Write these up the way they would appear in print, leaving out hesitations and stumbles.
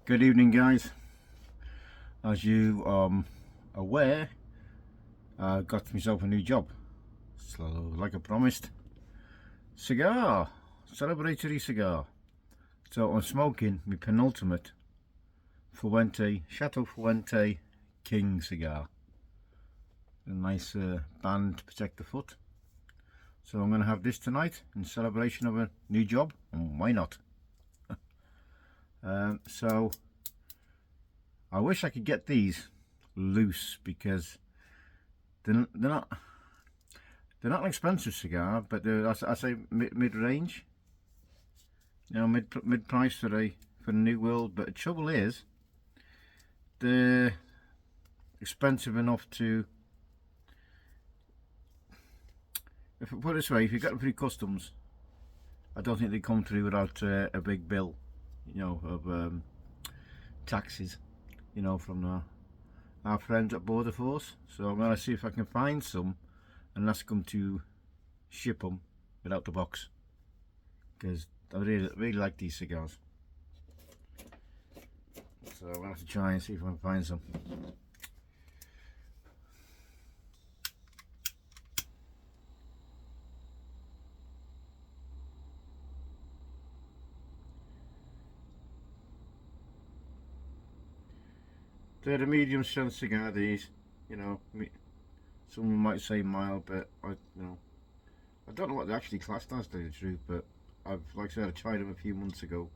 Good evening, guys. As you aware, I got myself a new job. So, like I promised, cigar, celebratory cigar. So I'm smoking my penultimate Fuente, Chateau Fuente King cigar. A nice band to protect the foot. So I'm going to have this tonight in celebration of a new job, and why not? So I wish I could get these loose because they're not an expensive cigar, but they're, I say mid range. You know, mid price for the new world. But the trouble is, they're expensive enough to. If I put it this way, if you got them through customs, I don't think they come through without a big bill, you know, of taxes, you know, from our friends at Border Force. So I'm gonna see if I can find some and ask them to ship them without the box, because I really like these cigars. So I'm gonna have to try and see if I can find some. They're a medium strength cigar, these, you know. Someone might say mild, but I don't know what they actually classed as, to tell you the truth. But like I said, I tried them a few months ago,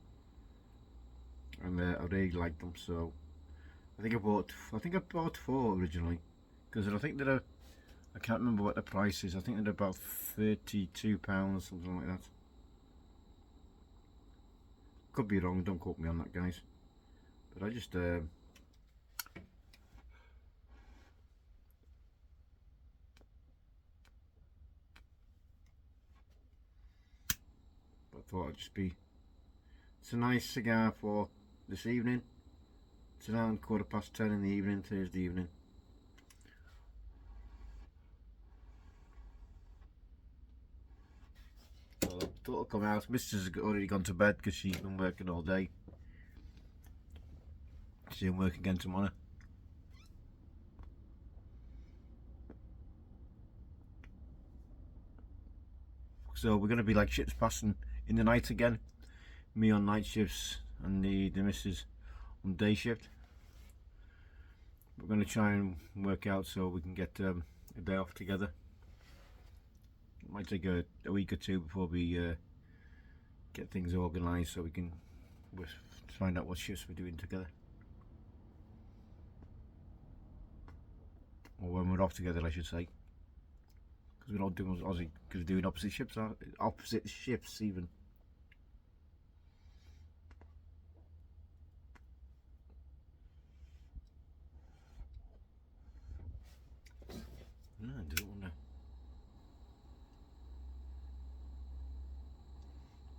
and I really liked them. So I think I bought four originally, because I think they're I can't remember what the price is. I think they're about £32, something like that. Could be wrong. Don't quote me on that, guys. But I just thought it'd just be. It's a nice cigar for this evening. It's around 10:15 in the evening, Thursday evening. So I thought it'll come out. Mister's already gone to bed because she's been working all day. She's in work again tomorrow. So we're going to be like ships passing in the night again. Me on night shifts and the missus on day shift. We're going to try and work out so we can get a day off together. It might take a week or two before we get things organised, so we can find out what shifts we're doing together, or when we're off together, I should say, because we're not doing Aussie, because we're doing opposite shifts even. No, I don't want to.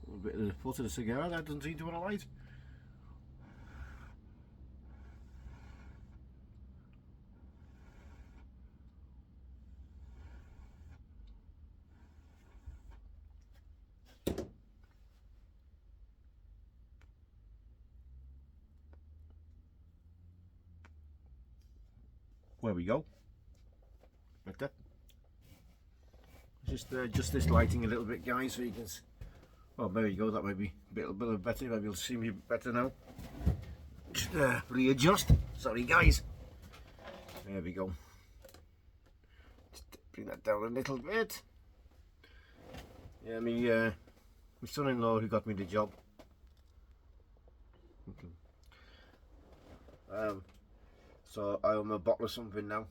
A little bit of the foot of the cigar that doesn't seem to want to light. Where we go. Better. Just adjust this lighting a little bit, guys, so you can. Well, there you go. That might be a bit better. Maybe you'll see me better now. Just readjust. Sorry, guys. There we go. Just bring that down a little bit. Yeah, my son-in-law who got me the job. So I owe him a bottle of something now.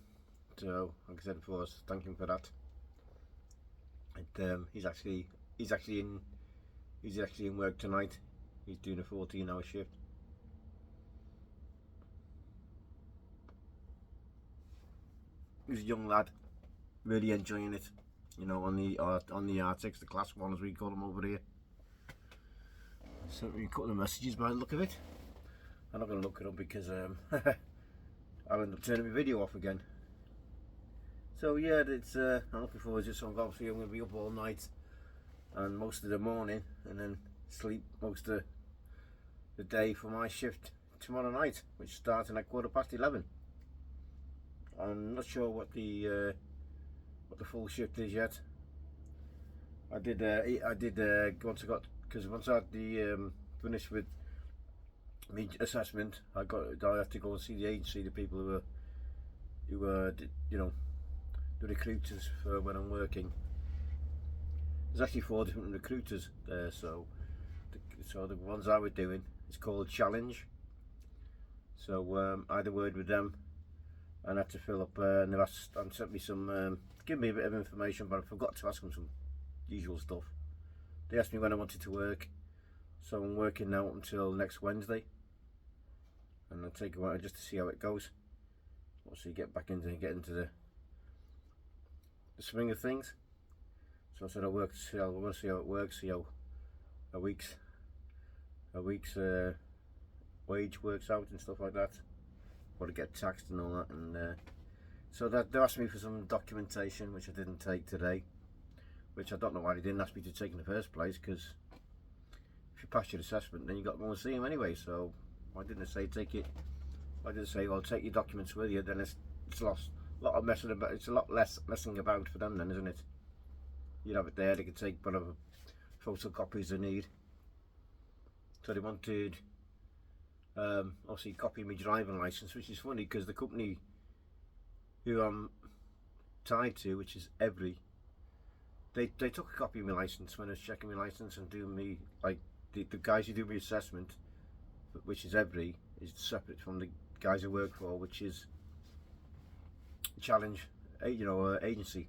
So, like I said before, thank him for that. And he's actually in work tonight. He's doing a 14-hour shift. He's a young lad, really enjoying it. You know, on the R6, the class 1 as we call them over here. So we cut the messages by the look of it. I'm not going to look it up because I'll end up turning my video off again. So yeah, it's I'm looking forward to it. So obviously I'm going to be up all night and most of the morning, and then sleep most of the day for my shift tomorrow night, which starts at 11:15. I'm not sure what the full shift is yet. I did once I had the finished with my assessment, I had to go and see the agency, the people who were you know, the recruiters for when I'm working. There's actually 4 different recruiters there, so the ones I was doing, it's called Challenge. So I had a word with them and I had to fill up, and they've sent me some, give me a bit of information, but I forgot to ask them some usual stuff. They asked me when I wanted to work, so I'm working now until next Wednesday, and I'll take a while just to see how it goes. Once you get into the swing of things. So I said I want to see how it works, see how a week's wage works out and stuff like that. Got to get taxed and all that, and so they asked me for some documentation, which I didn't take today, which I don't know why they didn't ask me to take in the first place, because if you pass your assessment then you got to go and see them anyway. So why didn't they say take it? Why didn't they say, well, take your documents with you? Then it's lost a lot of messing about. It's a lot less messing about for them then, isn't it? You have it there, they can take whatever photocopies they need. So they wanted obviously a copy of my driving licence, which is funny because the company who I'm tied to, which is Every, they took a copy of my licence when I was checking my licence and doing me, like the guys who do my assessment, which is Every, is separate from the guys I work for, which is Challenge, agency.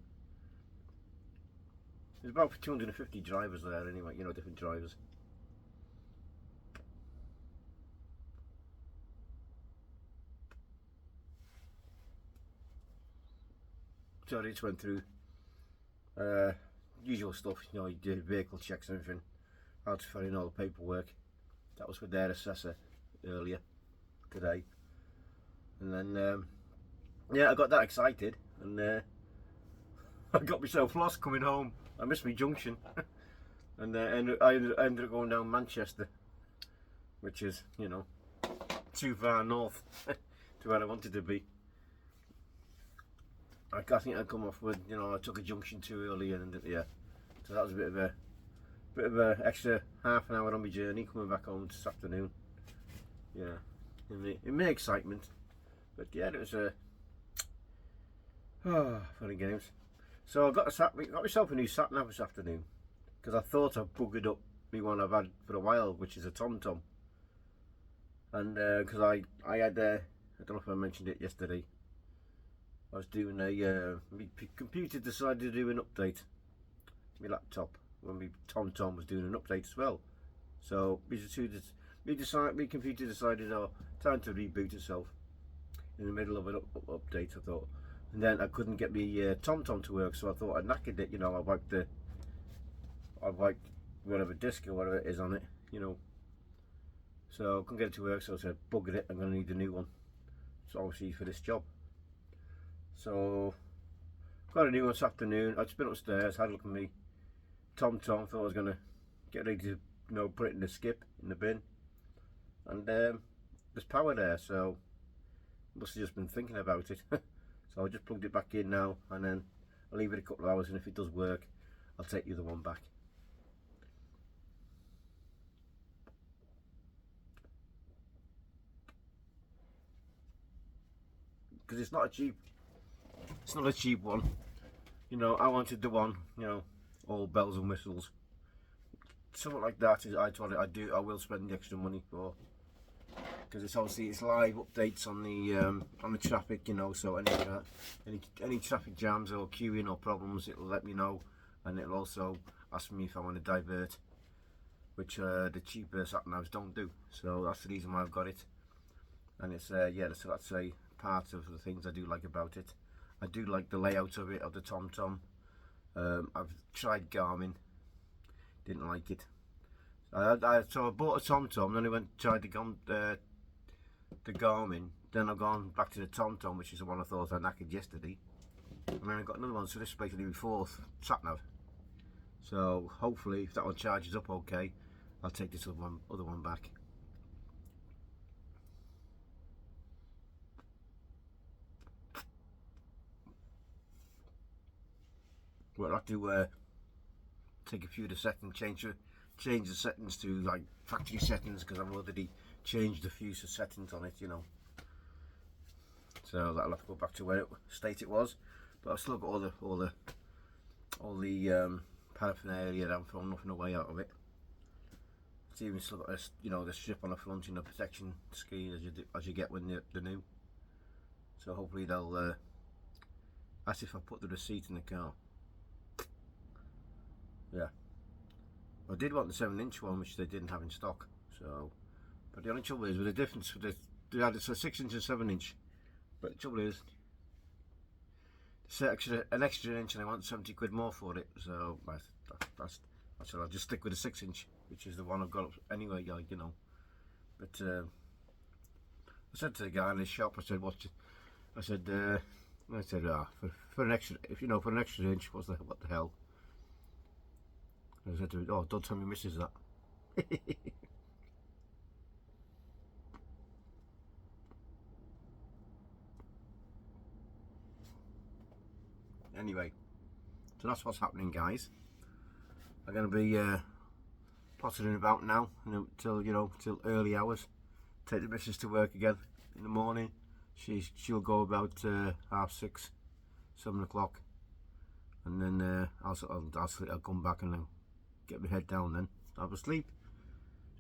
There's about 250 drivers there anyway, different drivers. So I just went through usual stuff, you did vehicle checks and everything, how to fill in all the paperwork. That was with their assessor earlier today. And then, yeah, I got that excited, and I got myself lost coming home. I missed my junction, and I ended up going down Manchester, which is, too far north to where I wanted to be. I think I come off with, I took a junction too early, and yeah, so that was a bit of a extra half an hour on my journey coming back home this afternoon. Yeah, in my excitement, but yeah, it was funny games. So I got myself a new sat nav this afternoon, because I thought I buggered up the one I've had for a while, which is a TomTom. And because I had, I don't know if I mentioned it yesterday, I was doing my computer decided to do an update, my laptop, when my TomTom was doing an update as well. So my computer decided, time to reboot itself in the middle of an update, I thought. And then I couldn't get my TomTom to work, so I thought I knackered it, I wiped whatever disk or whatever it is on it, So I couldn't get it to work, so I said, bugger it, I'm going to need a new one. So obviously for this job. So got a new one this afternoon. I'd been upstairs, had a look at me TomTom, thought I was going to get ready to, put it in the skip, in the bin. And there's power there, so must have just been thinking about it. So I just plugged it back in now, and then I'll leave it a couple of hours, and if it does work, I'll take the other one back. Because it's not a cheap one. I wanted the one, all bells and whistles. Something like that is I will spend the extra money for. Because it's live updates on the traffic, so any traffic jams or queuing or problems, it'll let me know, and it'll also ask me if I want to divert, which the cheaper sat navs don't do. So that's the reason why I've got it, and it's yeah, so that's a part of the things I do like about it. I do like the layout of it, of the TomTom. I've tried Garmin, didn't like it. So I bought a TomTom, then I tried the Garmin, then I've gone back to the TomTom, which is the one I thought I knackered yesterday, and then I got another one, so this is basically my 4th sat nav. So hopefully, if that one charges up okay, I'll take this other one back. we'll have to take a few of the settings, change the settings to like factory settings, because I've already changed a few settings on it, you know. So that'll have to go back to where state it was, but I've still got all the paraphernalia. I'm throwing nothing away out of it. It's even still got this, you know, the strip on the front, you know, protection screen as you get when they're new. So hopefully they'll. As if I put the receipt in the car. Yeah. I did want the 7-inch one, which they didn't have in stock. So, but the only trouble is with the difference with they had a 6-inch and 7-inch. But the trouble is, it's an extra inch, and I want 70 quid more for it. So that's what I'll just stick with the 6-inch, which is the one I've got anyway. You know. But I said to the guy in the shop, I said, I said, for an extra, if you know, for an extra inch, what the hell? I said to him, oh, don't tell me missus that. Anyway, so that's what's happening, guys. I'm going to be pottering about now, till early hours. Take the missus to work again in the morning. She'll go about 6:30, 7 o'clock, and then I'll come back and then get my head down. Then have a sleep.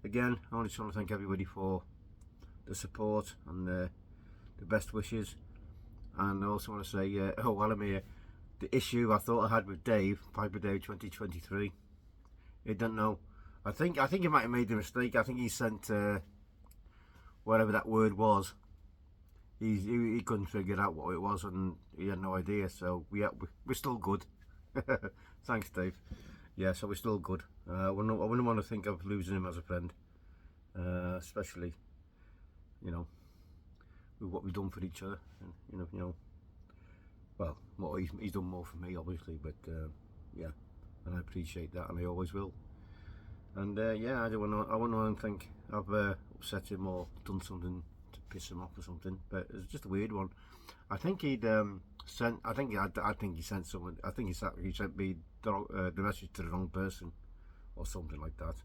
Again, I only just want to thank everybody for the support and the best wishes. And I also want to say, while I'm here, the issue I thought I had with Dave, Piper Dave 2023, I don't know. I think he might have made a mistake. I think he sent whatever that word was. He couldn't figure out what it was, and he had no idea. So we're still good. Thanks, Dave. Yeah, so we're still good. I wouldn't want to think of losing him as a friend, especially, you know, with what we've done for each other. And, you know, well, what he's done more for me, obviously, but yeah, and I appreciate that, and I always will. And yeah, I wouldn't want to think I've upset him or done something to piss him off or something. But it's just a weird one. I think he'd sent. I think he sent someone. I think he sent me the message to the wrong person, or something like that.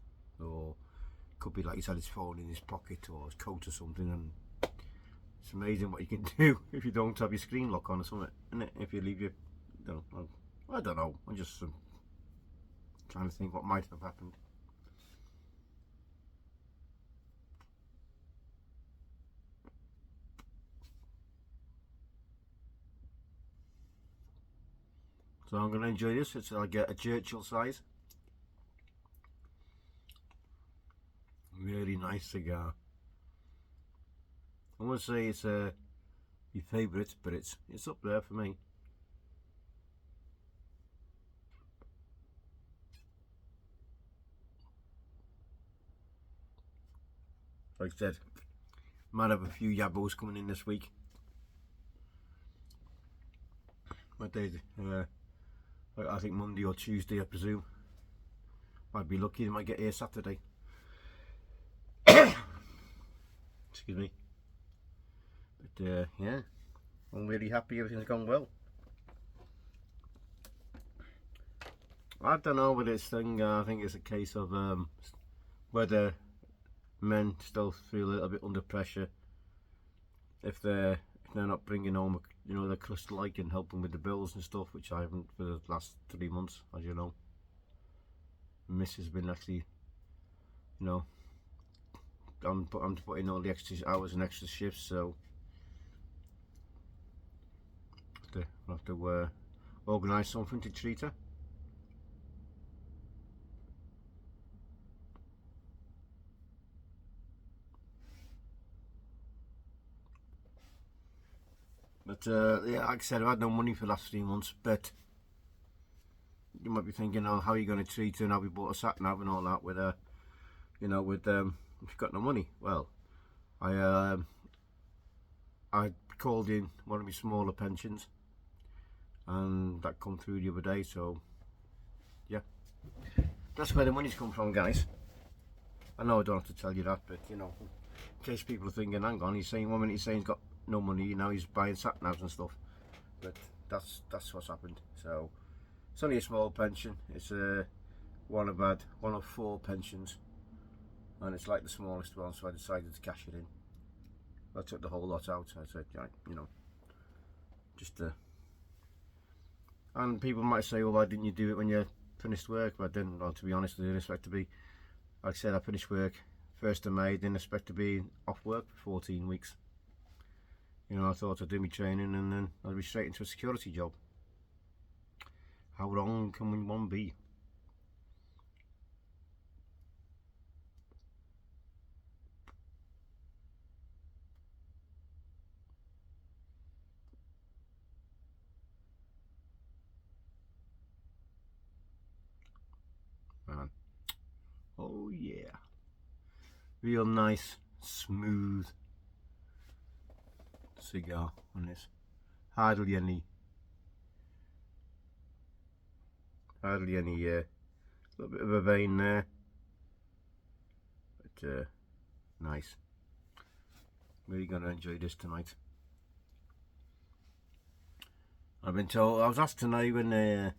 Or could be like he's had his phone in his pocket or his coat or something. And it's amazing what you can do if you don't have your screen lock on or something, isn't it? If you leave your, I don't know. I'm just trying to think what might have happened. So I'm going to enjoy this. I'll get a Churchill size. Really nice cigar. I won't say it's my favourite, but it's up there for me. Like I said, might have a few yabos coming in this week. What day? I think Monday or Tuesday, I presume. Might be lucky, they might get here Saturday. Excuse me. But yeah, I'm really happy everything's gone well. I don't know with this thing. I think it's a case of whether men still feel a little bit under pressure if they're not bringing home, you know, the crust like and helping with the bills and stuff, which I haven't for the last 3 months, as you know. Miss has been actually, you know, I'm putting all the extra hours and extra shifts, so I'll have to organise something to treat her. But yeah, like I said, I've had no money for the last 3 months, but you might be thinking, oh, how are you going to treat her now we bought a sat nav and all that with you know, with if you've got no money. Well, I called in one of my smaller pensions, and that come through the other day, so yeah, that's where the money's come from, guys. I know I don't have to tell you that, but you know, in case people are thinking, hang on, he's saying 1 minute he's saying he's got no money, now he's buying sat navs and stuff. But that's what's happened. So It's only a small pension. It's one of 4 pensions, and it's like the smallest one, so I decided to cash it in. I took the whole lot out. I said, you know, just and people might say, well, why didn't you do it when you finished work? But I didn't. Well, to be honest, I didn't expect to be, like I said, I finished work 1st of May, didn't expect to be off work for 14 weeks. You know, I thought I'd do my training and then I'd be straight into a security job. How wrong can one be? Man. Oh yeah. Real nice, smooth cigar on this. Hardly any little bit of a vein there, but nice. Really gonna enjoy this tonight. I've been told, I was asked tonight when,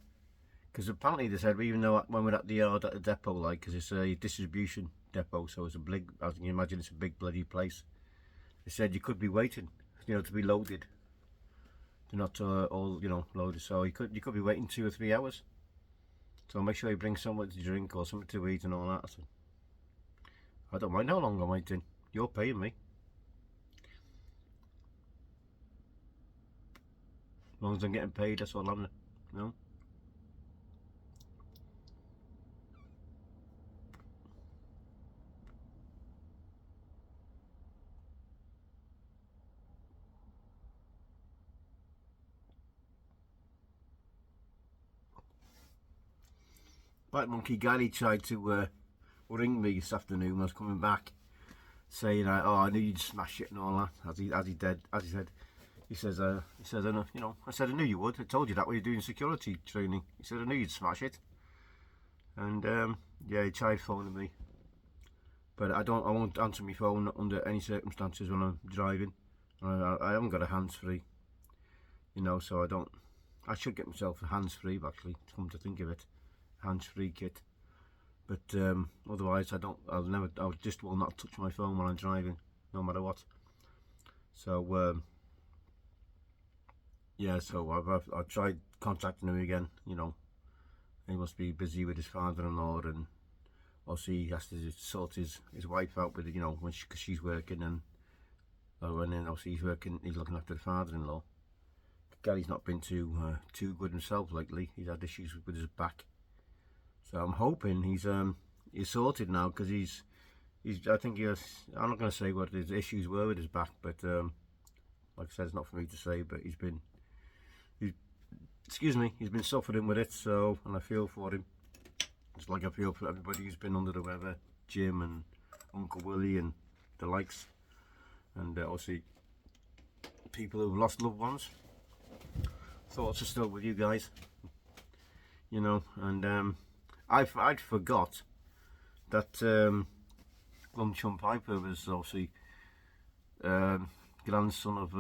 because apparently they said, even though when we're at the yard at the depot, like, because it's a distribution depot, so it's a big, as you can imagine, it's a big bloody place. They said you could be waiting, you know, to be loaded. They're not all, you know, loaded, so you could be waiting 2 or 3 hours. So make sure you bring something to drink or something to eat and all that. So I don't mind how long I'm waiting. You're paying me. As long as I'm getting paid, that's all I'm, you know. Black Monkey Gary tried to ring me this afternoon when I was coming back, saying, "Oh, I knew you'd smash it and all that." As he said, he says, "I know, you know." I said, "I knew you would. I told you that when you're doing security training." He said, "I knew you'd smash it." And yeah, he tried phoning me, but I won't answer my phone under any circumstances when I'm driving. I haven't got a hands-free, you know, so I don't. I should get myself a hands-free, actually, to come to think of it. Hands-free kit, but otherwise I just will not touch my phone while I'm driving, no matter what. So yeah, so I've tried contacting him again. You know, he must be busy with his father-in-law, and obviously he has to sort his wife out with it, you know, because she's working, and then obviously he's looking after the father-in-law. Gary's not been too good himself lately. He's had issues with his back. So I'm hoping he's sorted now, because he's I think I'm not going to say what his issues were with his back, but like I said, it's not for me to say, but he's been suffering with it. So, and I feel for him. It's like I feel for everybody who's been under the weather, Jim and Uncle Willie and the likes, and obviously people who've lost loved ones. Thoughts are still with you guys, you know. And I'd forgot that Glum Chum Piper was obviously grandson of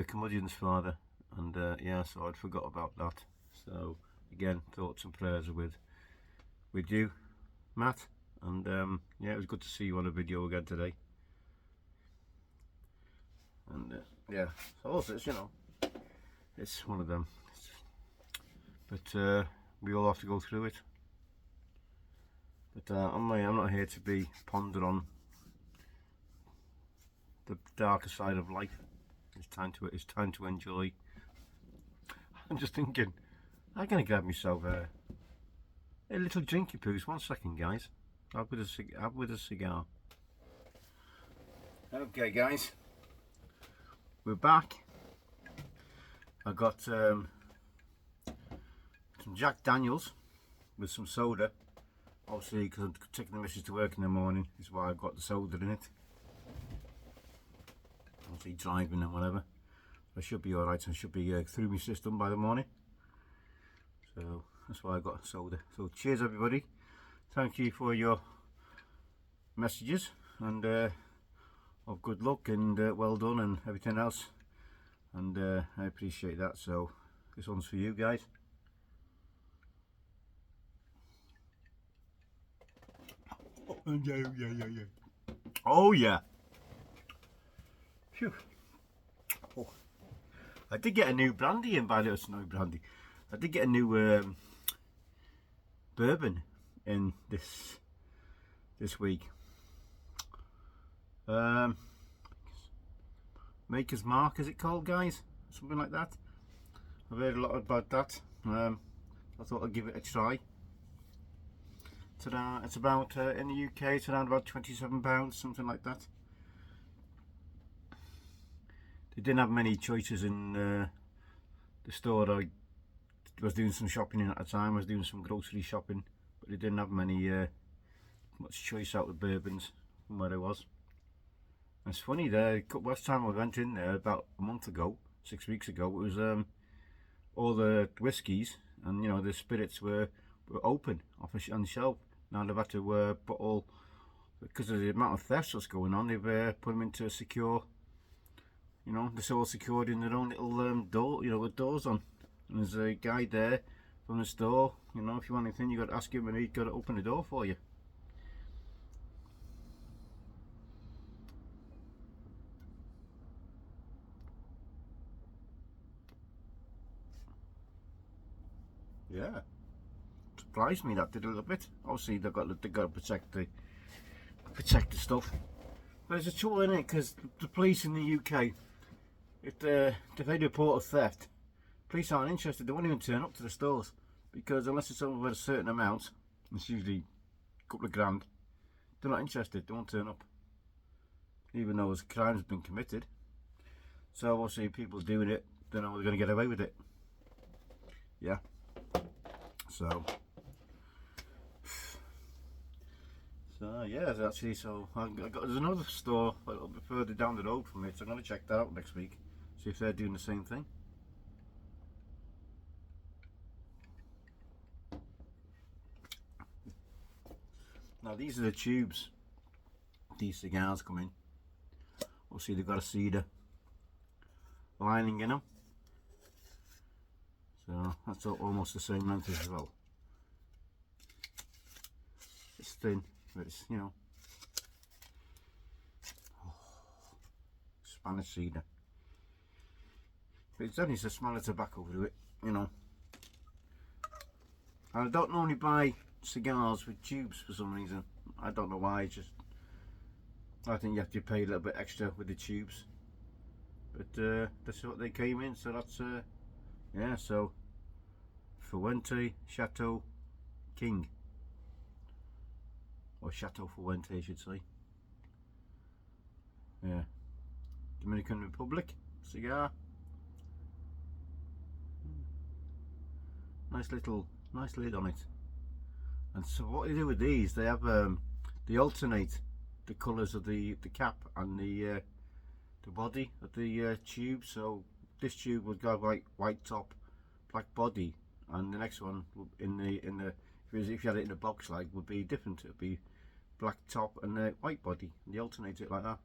Curmudgeon's father, and yeah, so I'd forgot about that. So again, thoughts and prayers are with you, Matt, and yeah, it was good to see you on a video again today. And yeah, so also it's, you know, it's one of them. But we all have to go through it. But I'm not here to be ponder on the darker side of life. It's time to enjoy. I'm just thinking, I'm gonna grab myself a little drinky poos. 1 second, guys. Have with a cigar. Okay, guys, we're back. I got some Jack Daniels with some soda. Obviously, because I'm taking the missus to work in the morning, is why I've got the soda in it. Obviously, driving and whatever. I should be alright. I should be through my system by the morning. So that's why I got soda. So cheers, everybody. Thank you for your messages, and of good luck and well done and everything else. and I appreciate that. So this one's for you guys. Oh yeah. Phew. Oh. I did get a new brandy in, by the way. No brandy. I did get a new bourbon in this week. Maker's Mark, is it called, guys? Something like that. I've heard a lot about that. I thought I'd give it a try. It's about in the UK, it's around about £27, something like that. They didn't have many choices in the store. I was doing some shopping in at the time. I was doing some grocery shopping, but they didn't have much choice out of bourbons from where I was. And it's funny, the last time I went in there about a month ago, 6 weeks ago, it was all the whiskies and the spirits were open on the shelf. Now they've had to put all, because of the amount of theft that's going on, they've put them into a secure. They're all secured in their own little door, with doors on. And there's a guy there from the store. If you want anything, you got to ask him, and he's got to open the door for you. Yeah, surprised me, that did a little bit. Obviously, they've got to protect the stuff. But there's a trouble in it, because the police in the UK, if they report a theft, police aren't interested. They won't even turn up to the stores, because unless it's over a certain amount, it's usually a couple of grand, they're not interested. They won't turn up, even though a crime's been committed. So obviously people doing it, they know they're going to get away with it. Yeah. So yeah, actually, there's another store a little bit further down the road from it, so I'm going to check that out next week, see if they're doing the same thing. Now these are the tubes these cigars come in. Obviously they've got a cedar lining in them, so that's almost the same length as well. It's thin, but it's Spanish cedar. But it's only a smell of tobacco to it, And I don't normally buy cigars with tubes for some reason. I don't know why. I think you have to pay a little bit extra with the tubes. But that's what they came in. So that's yeah. So Fuente Chateau King, or Chateau Fuente, I should say. Yeah, Dominican Republic cigar. Nice lid on it. And so what they do with these, they have they alternate the colours of the cap and the body of the tube. So this tube would go like white top, black body, and the next one in the if you had it in a box would be different. It would be black top and white body. And they alternate it like that,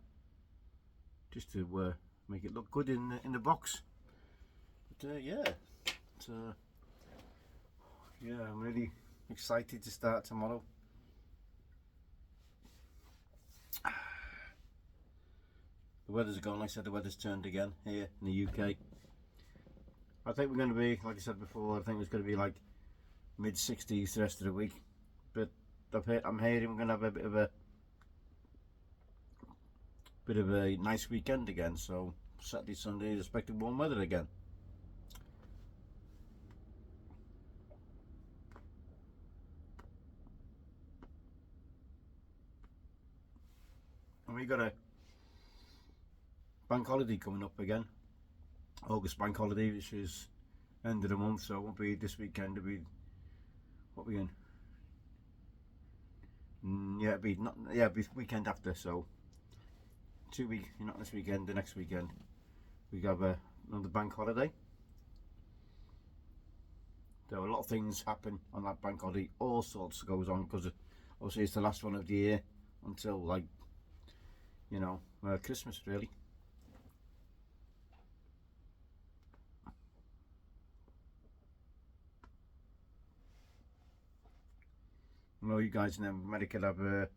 just to make it look good in the box. But yeah, yeah, I'm really excited to start tomorrow. The weather's gone. Like I said, the weather's turned again here in the UK. I think we're going to be, like I said before, I think it's going to be like mid-60s the rest of the week. But I'm hearing we're going to have a bit of a nice weekend again. So Saturday, Sunday, expected warm weather again. And we got a bank holiday coming up again, August bank holiday, which is end of the month, so it won't be this weekend. It'll be what we in. Yeah, it'll be weekend after. So 2 weeks, not this weekend, the next weekend we have another bank holiday. There are a lot of things happen on that bank holiday. All sorts goes on, because obviously it's the last one of the year until Christmas really. know you guys in America have a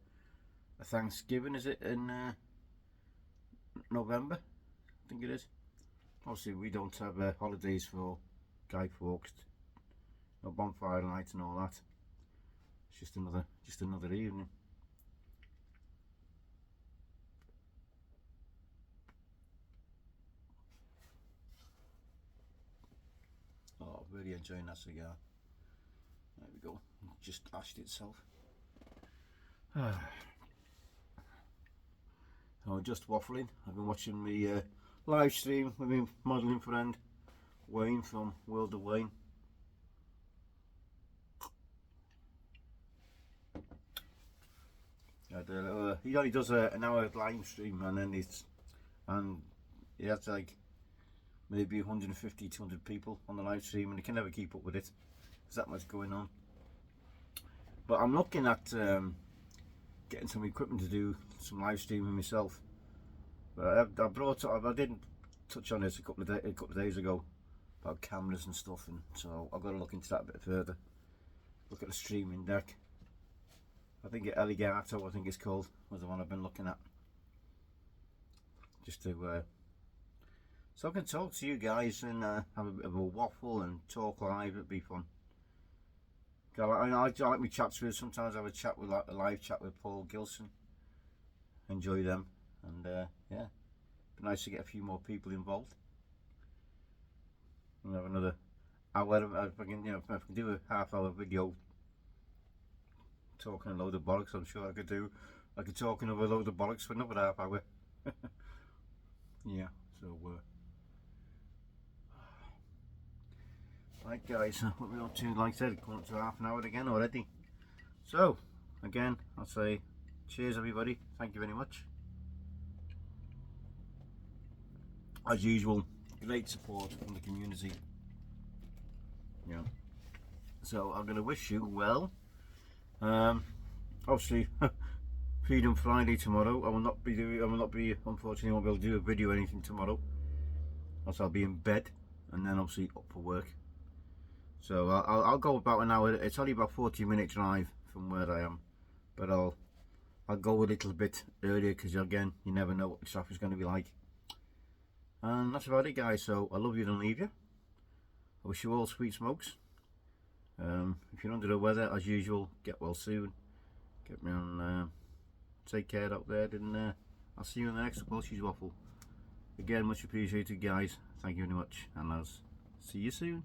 Thanksgiving, is it in November? I think it is. Obviously we don't have holidays for Guy Fawkes, no bonfire night and all that. It's just another evening. Oh, really enjoying that cigar. There we go. Just ashed itself. So just waffling. I've been watching the live stream with my modelling friend Wayne from World of Wayne. He only does an hour live stream, and then he has like maybe 150, 200 people on the live stream, and he can never keep up with it. There's that much going on. But I'm looking at getting some equipment to do some live streaming myself. But I didn't touch on this a couple of days ago about cameras and stuff, and so I've got to look into that a bit further. Look at the streaming deck. I think Elgato, I think it's called, was the one I've been looking at. Just to so I can talk to you guys and have a bit of a waffle and talk live. It'd be fun. I like my chats with. Sometimes I have a live chat with Paul Gilson. Enjoy them, and yeah, be nice to get a few more people involved. And have another hour. If I can do a half-hour video talking a load of bollocks, I'm sure I could do. I could talk another load of bollocks for another half hour. Yeah, so right guys, what we're up to, like I said, coming up to half an hour again already. So again, I'll say cheers everybody, thank you very much. As usual, great support from the community. Yeah. So I'm going to wish you well. Obviously, Freedom Friday tomorrow. I will not be, unfortunately, won't be able to do a video or anything tomorrow. Else I'll be in bed, and then obviously up for work. So I'll go about an hour. It's only about 40-minute drive from where I am, but I'll go a little bit earlier because again, you never know what the traffic's going to be like. And that's about it, guys. So I love you and leave you. I wish you all sweet smokes. If you're under the weather, as usual, get well soon. Get me on. Take care out there, and I'll see you in the next Welsh's Waffle. Again, much appreciated, guys. Thank you very much, and I'll see you soon.